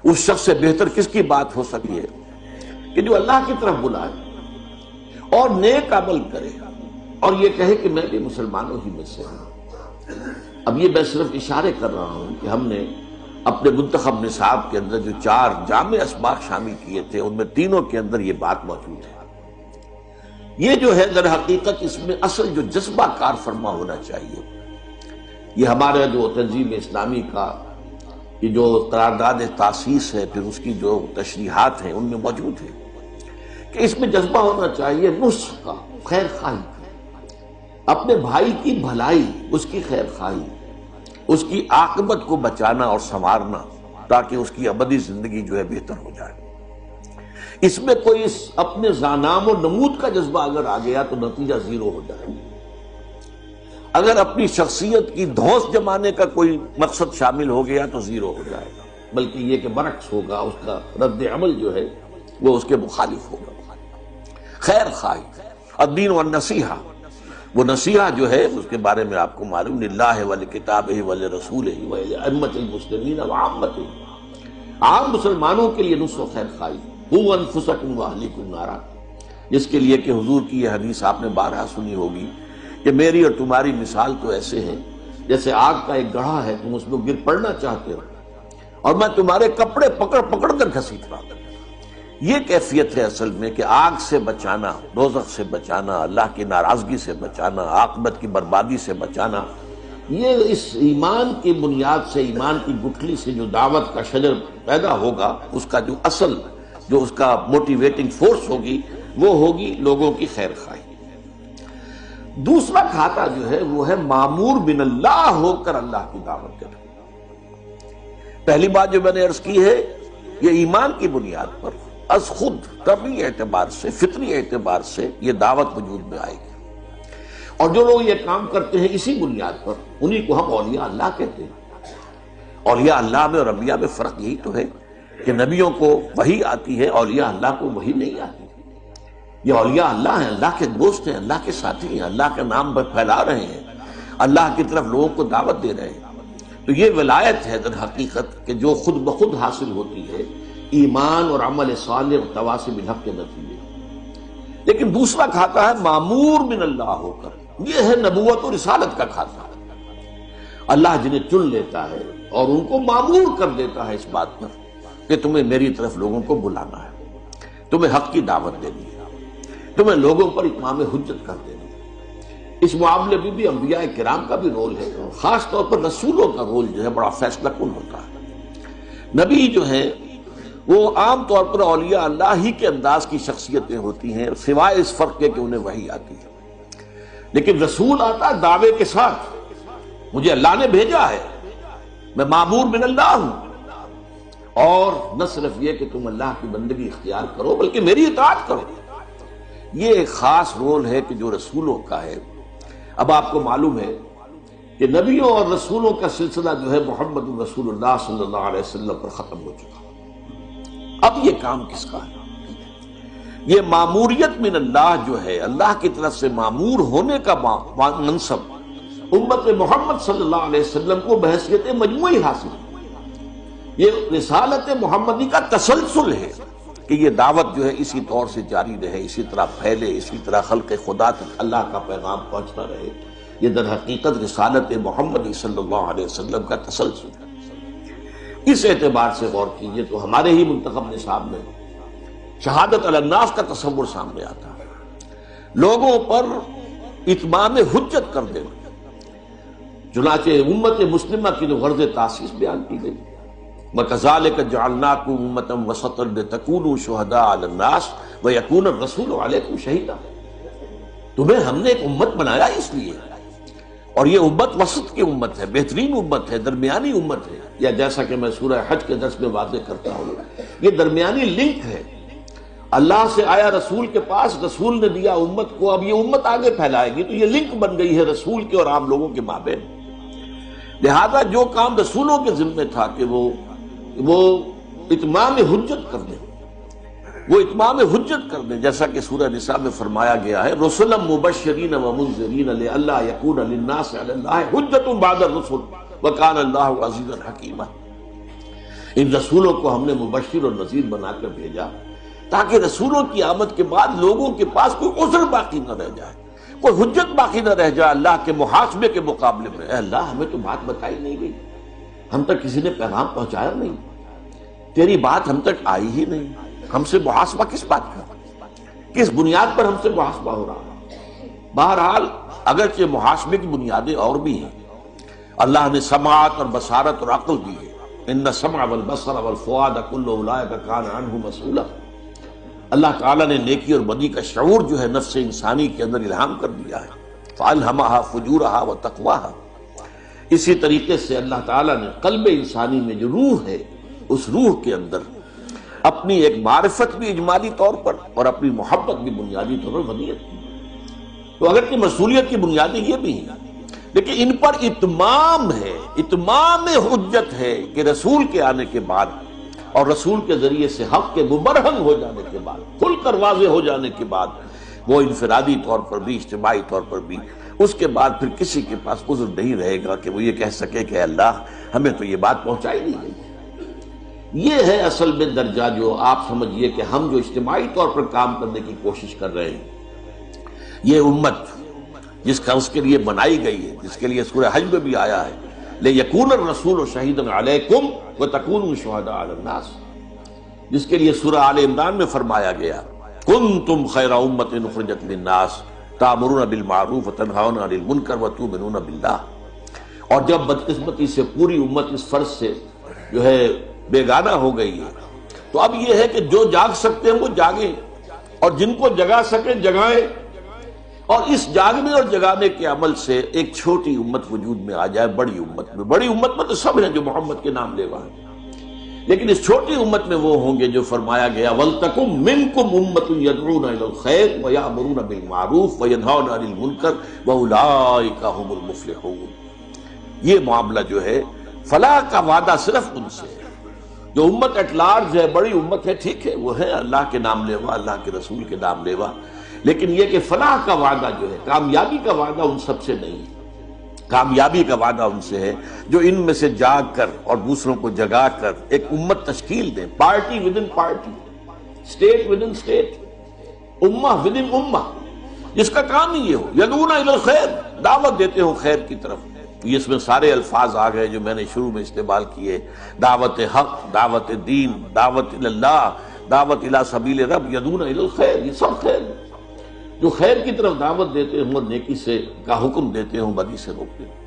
اس شخص سے بہتر کس کی بات ہو سکتی ہے کہ جو اللہ کی طرف بلائے اور نیک عمل کرے اور یہ کہے کہ میں بھی مسلمانوں ہی میں سے ہوں۔ اب یہ میں صرف اشارے کر رہا ہوں کہ ہم نے اپنے منتخب نصاب کے اندر جو 4 جامع اسباق شامل کیے تھے ان میں تینوں کے اندر یہ بات موجود ہے۔ یہ جو ہے در حقیقت اس میں اصل جو جذبہ کار فرما ہونا چاہیے، یہ ہمارا جو تنظیم اسلامی کا یہ جو قرارداد تاسیس ہے، پھر اس کی جو تشریحات ہیں ان میں موجود ہے کہ اس میں جذبہ ہونا چاہیے نصح کا، خیر خواہی کا، اپنے بھائی کی بھلائی، اس کی خیر خواہی، اس کی عاقبت کو بچانا اور سنوارنا تاکہ اس کی ابدی زندگی جو ہے بہتر ہو جائے۔ اس میں کوئی اپنے نام و نمود کا جذبہ اگر آ گیا تو نتیجہ زیرو ہو جائے۔ اگر اپنی شخصیت کی دھوس جمانے کا کوئی مقصد شامل ہو گیا تو زیرو ہو جائے گا، بلکہ یہ کہ برعکس ہوگا، اس کا رد عمل جو ہے وہ اس کے مخالف ہوگا۔ خیر خواہی، الدین والنصیحہ، وہ نصیحہ جو ہے اس کے بارے میں آپ کو معلوم، للہ ولکتابہ ولرسولہ ولائمۃ المسلمین وعامتہ، عام مسلمانوں کے لیے نصح و خیر خواہی، قوا انفسکم واہلیکم نارا، جس کے لیے کہ حضور کی یہ حدیث آپ نے بارہا سنی ہوگی کہ میری اور تمہاری مثال تو ایسے ہیں جیسے آگ کا ایک گڑھا ہے، تم اس میں گر پڑنا چاہتے ہو اور میں تمہارے کپڑے پکڑ پکڑ کر گھسیٹ رہا ہوں۔ یہ کیفیت ہے اصل میں کہ آگ سے بچانا، دوزخ سے بچانا، اللہ کی ناراضگی سے بچانا، عاقبت کی بربادی سے بچانا، یہ اس ایمان کی بنیاد سے، ایمان کی گٹھلی سے جو دعوت کا شجر پیدا ہوگا، اس کا جو اصل جو اس کا موٹیویٹنگ فورس ہوگی وہ ہوگی لوگوں کی خیر خواہی۔ دوسرا کھاتا جو ہے وہ ہے معمور من اللہ ہو کر اللہ کی دعوت کرنا۔ پہلی بات جو میں نے عرض کی ہے، یہ ایمان کی بنیاد پر از خود طبعی اعتبار سے، فطری اعتبار سے یہ دعوت وجود میں آئے گی، اور جو لوگ یہ کام کرتے ہیں اسی بنیاد پر، انہی کو ہم اولیاء اللہ کہتے ہیں۔ اولیاء اللہ میں اور انبیاء میں فرق یہی تو ہے کہ نبیوں کو وحی آتی ہے، اولیاء اللہ کو وحی نہیں آتی۔ یہ اولیاء اللہ ہیں، اللہ کے دوست ہیں، اللہ کے ساتھی ہیں، اللہ کا نام پھیلا رہے ہیں، اللہ کی طرف لوگوں کو دعوت دے رہے ہیں۔ تو یہ ولایت ہے در حقیقت کہ جو خود بخود حاصل ہوتی ہے ایمان اور عمل صالح اور تواصی بالحق کے نتیجے۔ لیکن دوسرا کھاتا ہے معمور من اللہ ہو کر، یہ ہے نبوت اور رسالت کا کھاتا۔ اللہ جنہیں چن لیتا ہے اور ان کو معمور کر دیتا ہے اس بات پر کہ تمہیں میری طرف لوگوں کو بلانا ہے، تمہیں حق کی دعوت دینی ہے، تمہیں لوگوں پر اتمام حجت کر دینی ہے۔ اس معاملے میں بھی انبیاء کرام کا بھی رول ہے، خاص طور پر رسولوں کا رول جو ہے بڑا فیصلہ کن ہوتا ہے۔ نبی جو ہیں وہ عام طور پر اولیاء اللہ ہی کے انداز کی شخصیتیں ہوتی ہیں، سوائے اس فرق کے کہ انہیں وحی آتی ہے، لیکن رسول آتا ہے دعوے کے ساتھ، مجھے اللہ نے بھیجا ہے، میں معمور من اللہ ہوں، اور نہ صرف یہ کہ تم اللہ کی بندگی اختیار کرو بلکہ میری اطاعت کرو۔ یہ ایک خاص رول ہے کہ جو رسولوں کا ہے۔ اب آپ کو معلوم ہے کہ نبیوں اور رسولوں کا سلسلہ جو ہے محمد رسول اللہ صلی اللہ علیہ وسلم پر ختم ہو چکا۔ اب یہ کام کس کا ہے؟ یہ معموریت من اللہ جو ہے، اللہ کی طرف سے معمور ہونے کا منصب امت محمد صلی اللہ علیہ وسلم کو بحیثیت مجموعی حاصل ہے۔ یہ رسالت محمدی کا تسلسل ہے کہ یہ دعوت جو ہے اسی طور سے جاری رہے، اسی طرح پھیلے، اسی طرح خلق خدا تک اللہ کا پیغام پہنچتا رہے۔ یہ در حقیقت رسالت محمدی صلی اللہ علیہ وسلم کا تسلسل ہے۔ اس اعتبار سے غور کیجئے تو ہمارے ہی منتخب نصاب میں شہادت علی الناس کا تصور سامنے آتا ہے، لوگوں پر اتمام حجت کر دینا۔ چنانچہ امت مسلمہ کی جو غرض تاسیس بیان کی گئی، وَكَذَلِكَ جَعَلْنَاكُمْ أُمَّةً وَسَطًا لِتَكُونُوا شُهَدَاءَ عَلَى النَّاسِ وَيَكُونَ الرَّسُولُ عَلَيْكُمْ شَهِيدًا، تمہیں ہم نے ایک امت بنایا اس لیے، اور یہ امت وسط کی امت ہے، بہترین امت ہے، درمیانی امت ہے، یا جیسا کہ میں سورہ حج کے درس میں واضح کرتا ہوں، یہ درمیانی لنک ہے۔ اللہ سے آیا رسول کے پاس، رسول نے دیا امت کو، اب یہ امت آگے پھیلائے گی، تو یہ لنک بن گئی ہے رسول کے اور عام لوگوں کے مابین۔ لہذا جو کام رسولوں کے ذمہ تھا کہ وہ اتمام حجت کر دیں، وہ اتمام حجت کر دیں، جیسا کہ سورہ نساء میں فرمایا گیا ہے، رسلا مبشرین ومنذرین لئلا یکون للناس علی اللہ حجت بعد الرسل وکان اللہ عزیزا حکیما۔ ان رسولوں کو ہم نے مبشر اور نذیر بنا کر بھیجا تاکہ رسولوں کی آمد کے بعد لوگوں کے پاس کوئی عذر باقی نہ رہ جائے، کوئی حجت باقی نہ رہ جائے اللہ کے محاسبے کے مقابلے میں۔ اے اللہ، ہمیں تو بات بتائی نہیں گئی، ہم تک کسی نے پیغام پہنچایا نہیں، تیری بات ہم تک آئی ہی نہیں، ہم سے محاسبہ کس بات کا، کس بنیاد پر ہم سے محاسبہ ہو رہا ہے؟ بہرحال اگرچہ محاسبے کی بنیادیں اور بھی ہیں، اللہ نے سماعت اور بصارت اور عقل دی ہے، ان السمع والبصر والفؤاد کل اولئک کان عنہ مسئولا۔ اللہ تعالیٰ نے نیکی اور بدی کا شعور جو ہے نفس انسانی کے اندر الہام کر دیا ہے، فَأَلْهَمَهَا فُجُورَهَا وَتَقْوَاهَا۔ اسی طریقے سے اللہ تعالیٰ نے قلب انسانی میں جو روح ہے، اس روح کے اندر اپنی ایک معرفت بھی اجمالی طور پر اور اپنی محبت بھی بنیادی طور پر ودیت کی۔ تو اگرچہ مسئولیت کی بنیادیں یہ بھی ہیں، لیکن ان پر اتمام ہے، اتمام حجت ہے کہ رسول کے آنے کے بعد اور رسول کے ذریعے سے حق کے مبرہن ہو جانے کے بعد، کھل کر واضح ہو جانے کے بعد، وہ انفرادی طور پر بھی اجتماعی طور پر بھی، اس کے بعد پھر کسی کے پاس عذر نہیں رہے گا کہ وہ یہ کہہ سکے کہ اللہ ہمیں تو یہ بات پہنچائی نہیں گئی۔ یہ ہے اصل میں درجہ جو آپ سمجھیے کہ ہم جو اجتماعی طور پر کام کرنے کی کوشش کر رہے ہیں، یہ امت جس کا اس کے لیے بنائی گئی ہے، جس کے لیے سورہ حج میں بھی آیا ہے لِيَكُونَ الرَّسُولُ شَهِيدًا عَلَيْكُمْ وَتَكُونُوا شُهَدَاءَ عَلَى النَّاسِ، جس کے لیے سورہ آل عمران میں فرمایا گیا كُنتُمْ خَيْرَ أُمَّةٍ أُخْرِجَتْ لِلنَّاسِ تَأْمُرُونَ بِالْمَعْرُوفِ وَتَنْهَوْنَ عَنِ الْمُنكَرِ وَتُؤْمِنُونَ بِاللَّهِ۔ اور جب بدقسمتی سے پوری امت اس فرض سے جو ہے بیگانہ ہو گئی ہے، تو اب یہ ہے کہ جو جاگ سکتے ہیں وہ جاگیں، اور جن کو جگا سکیں جگائیں، اور اس جاگنے اور جگانے کے عمل سے ایک چھوٹی امت وجود میں آ جائے بڑی امت میں۔ بڑی امت میں تو سب ہیں جو محمد کے نام لیوا ہیں، لیکن اس چھوٹی امت میں وہ ہوں گے جو فرمایا گیا وَلْتَكُمْ مِنْكُمْ أُمَّةٌ يَدْعُونَ إِلَى الْخَيْرِ وَيَأْمُرُونَ بِالْمَعْرُوفِ وَيَنْهَوْنَ عَنِ الْمُنكَرِ وَأُولَئِكَ هُمُ الْمُفْلِحُونَ۔ یہ معاملہ جو ہے فلاح کا وعدہ صرف ان سے ہے، جو امت ایٹ لارج ہے، بڑی امت ہے، ٹھیک ہے، وہ ہے اللہ کے نام لیوا، اللہ کے رسول کے نام لیوا، لیکن یہ کہ فلاح کا وعدہ جو ہے، کامیابی کا وعدہ ان سب سے نہیں ہے۔ کامیابی کا وعدہ ان سے ہے جو ان میں سے جاگ کر اور دوسروں کو جگا کر ایک امت تشکیل دیں، party with in party, state with in state, امہ ود ان امہ، جس کا کام ہی یہ ہو یدعون الی الخیر، دعوت دیتے ہوں خیر کی طرف۔ یہ اس میں سارے الفاظ آ گئے جو میں نے شروع میں استعمال کیے، دعوت حق، دعوت دین، دعوت الی اللہ، دعوت الی سبیل رب، یدعون الی الخیر، یہ سب خیر ہے۔ جو خیر کی طرف دعوت دیتے ہوں اور نیکی سے کا حکم دیتے ہوں، بدی سے روکتے ہوں۔